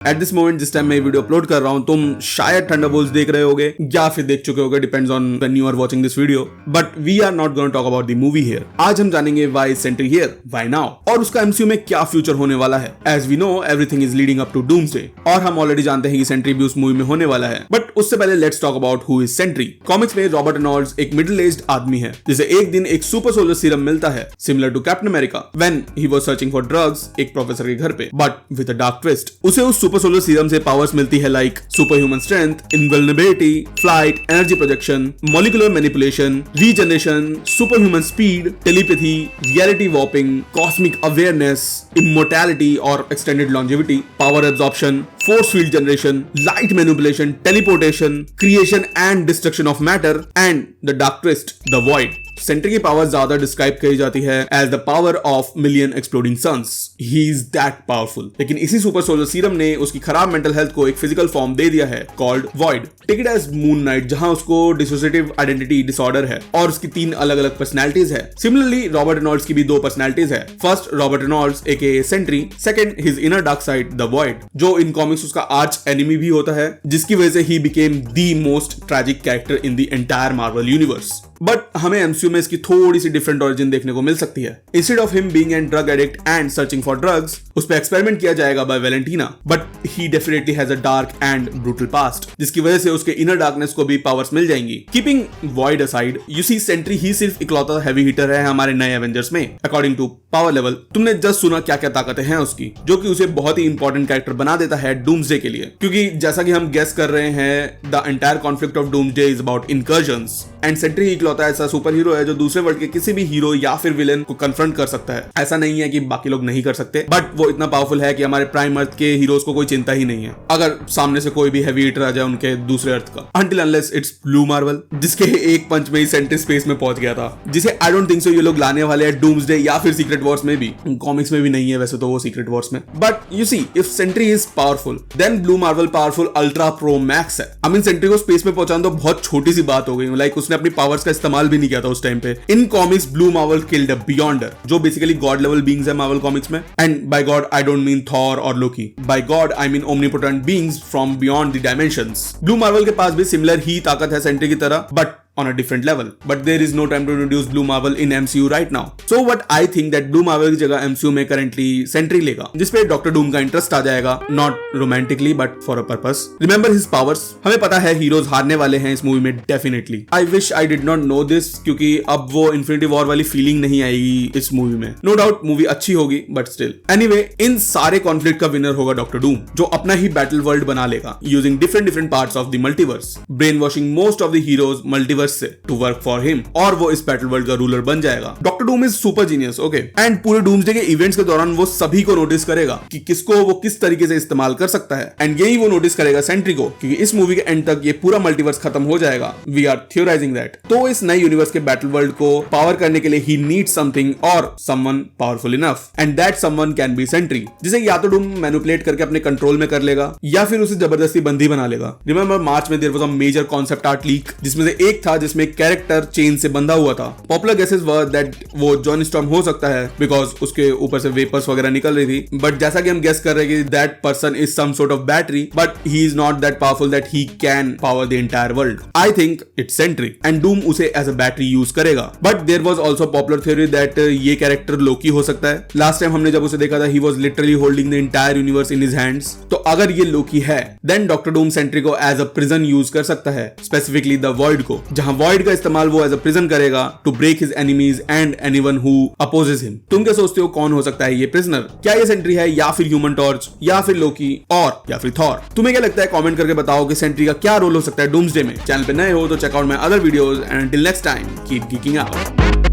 At this moment जिस time मैं video upload कर रहा हूं तुम शायद थंडरबोल्ट्स देख रहे होगे या फिर देख चुके होगे, depends on when you are watching this video. But we are not going to talk about the movie here. आज हम जानेंगे why Sentry here, why now, और उसका एमसीयू में क्या फ्यूचर होने वाला है। As we know everything is leading up to Doomsday और हम ऑलरेडी जानते हैं कि सेंट्री भी उस मूवी में होने वाला है। बट उससे पहले let's talk about who is Sentry. Comics में रॉबर्ट रेनॉल्ड्स एक मिडिल एज्ड आदमी है जिसे एक दिन एक सुपर सोलर सीरम मिलता है similar to Captain America when he was searching for drugs एक प्रोफेसर के घर पे, but with a dark twist. उसे उस सुपर सोलर सीरम से पावर्स मिलती है like super human strength, invulnerability, flight, energy projection, molecular manipulation, regeneration, super human speed, telepathy, reality warping, cosmic awareness, immortality और extended longevity, power absorption, force field generation, light manipulation, teleportation, creation and destruction of matter and the dark twist, the Void. Sentry की power ज्यादा describe की जाती है as the power of million exploding suns. He is that powerful. लेकिन इसी super solar serum ने उसकी खराब मेंटल हेल्थ को एक फिजिकल फॉर्म दे दिया है called Void. Take it as Moon Knight, जहां उसको डिसोसिएटिव आइडेंटिटी डिसऑर्डर है और उसकी 3 अलग अलग पर्सनैलिटीज है। सिमिलरली रॉबर्ट रेनॉल्ड्स की भी 2 पर्सनैलिटीज है। First Robert Reynolds aka Sentry, second his inner dark side the Void, जो इन कॉमिक्स उसका आर्च एनिमी भी होता है, जिसकी वजह से ही became the most tragic character in the entire Marvel universe. But हमें एमसीयू में इसकी थोड़ी सी डिफरेंट ओरिजिन देखने को मिल सकती है। Instead of him being an drug addict and searching for drugs, उस पर एक्सपेरिमेंट किया जाएगा by Valentina, but he definitely has a dark and brutal past, जिसकी वजह से उसके इनर डार्कनेस को भी पावर्स मिल जाएंगी। Keeping Void aside, you see Sentry ही सिर्फ इकलौता हैवी हिटर है हमारे नए एवेंजर्स में। अकॉर्डिंग टू पावर लेवल, तुमने जस्ट सुना क्या क्या ताकतें हैं उसकी, जो कि उसे बहुत ही इंपॉर्टेंट कैरेक्टर बना देता है डूम्सडे के लिए। क्योंकि जैसा कि हम गेस कर रहे हैं, the entire conflict of Doomsday is about incursions and Sentry ही इकलौता ऐसा सुपर हीरो है जो दूसरे वर्ल्ड के किसी भी हीरो या फिर विलेन को कन्फ्रंट कर सकता है। ऐसा नहीं है कि बाकी लोग नहीं कर सकते, बट वो इतना पावरफुल है कि हमारे प्राइम अर्थ के हीरोज को कोई चिंता ही नहीं है अगर सामने से कोई भी हैवी हिटर आ जाए उनके दूसरे अर्थ का, until unless it's blue Marvel, जिसके एक पंच में ही सेंट्री स्पेस में पहुंच गया था, जिसे आई डोंट थिंक सो ये लोग लाने वाले हैं डूम्सडे या फिर सीक्रेट वॉर्स में भी। कॉमिक्स में भी नहीं है वैसे तो वो सीक्रेट वॉर्स में। But you see, if Sentry is powerful then Blue Marvel powerful ultra pro max है। आई मीन सेंट्री को स्पेस में पहुंचाना तो बहुत छोटी सी बात हो गई, लाइक उसने अपनी पावर्स का इस्तेमाल भी नहीं किया था उस टाइम पे। In comics Blue Marvel killed a Beyonder, जो बेसिकली गॉड लेवल बीइंग्स है मार्वल कॉमिक्स में। And by God I don't mean Thor और Loki, by God I mean omnipotent beings from beyond the dimensions. Blue Marvel के पास भी similar ही ताकत है Sentry की तरह, but on a different level. But there is no time to introduce Blue Marvel in MCU right now. So what I think that Blue Marvel की जगह MCU में currently Sentry लेगा, जिसपे डॉक्टर डूम का इंटरेस्ट आ जाएगा, not romantically but for a purpose. Remember his powers. हमें पता है हीरोज हारने वाले हैं इस मूवी में definitely. I wish I did not know this, क्योंकि अब वो Infinity War वाली फीलिंग नहीं आएगी इस मूवी में। No doubt मूवी अच्छी होगी but still. Anyway, इन सारे कॉन्फ्लिक्ट का विनर होगा डॉक्टर डूम, जो अपना ही बैटल वर्ल्ड बना लेगा using different parts of the multiverse, brain washing most of the heroes multiverse से टू वर्क फॉर हिम, और वो इस बैटल वर्ल्ड का रूलर बन जाएगा। Doctor doom is super genius, okay, and पूरे डूम्सडे के इवेंट्स के दौरान वो सभी को नोटिस करेगा कि किसको वो किस तरीके से इस्तेमाल कर सकता है, एंड यही वो नोटिस करेगा सेंट्री को, क्योंकि इस मूवी के एंड तक ये पूरा मल्टीवर्स खत्म हो जाएगा। We are theorizing that. तो इस नए यूनिवर्स के बैटल वर्ल्ड को पावर करने के लिए ही नीड्स समथिंग और someone powerful enough, and that someone can be Sentry, जिसे या तो डूम मैनिपुलेट करके अपने कंट्रोल में कर लेगा या फिर उसे जबरदस्ती बंदी बना लेगा। रिमेंबर मार्च में there was a major concept art leak, जिसमें से एक था जिसमें कैरेक्टर चेन से बंधा हुआ था। पॉपुलर गेसेस वर दैट वो जॉन स्टॉर्म हो सकता है बिकॉज उसके ऊपर से वेपर्स वगैरह निकल रही थी, बट जैसा कि हम गेस कर रहे हैं कि that person is some sort of battery, but he is not that powerful that he can power the entire world. I think it's Sentry and Doom उसे एज अ बैटरी यूज करेगा। But there was also popular theory that ये character Loki हो सकता है। Last time हमने जब उसे देखा था he was literally holding the entire universe in his hands. तो अगर ये लोकी है देन डॉक्टर डूम सेंट्री को एज अ प्रिजन यूज कर सकता है, स्पेसिफिकली द वॉइड को, जहां वॉइड का इस्तेमाल वो एज अ प्रिजन करेगा to break his enemies and anyone who opposes him. तुम क्या सोचते हो कौन हो सकता है ये प्रिजनर? क्या ये सेंट्री है या फिर ह्यूमन टॉर्च या फिर लोकी और या फिर थॉर? तुम्हें क्या लगता है? कमेंट करके बताओ कि सेंट्री का क्या रोल हो सकता है डूम्सडे में। चैनल पे नए हो तो check out my other videos and till next time keep geeking out.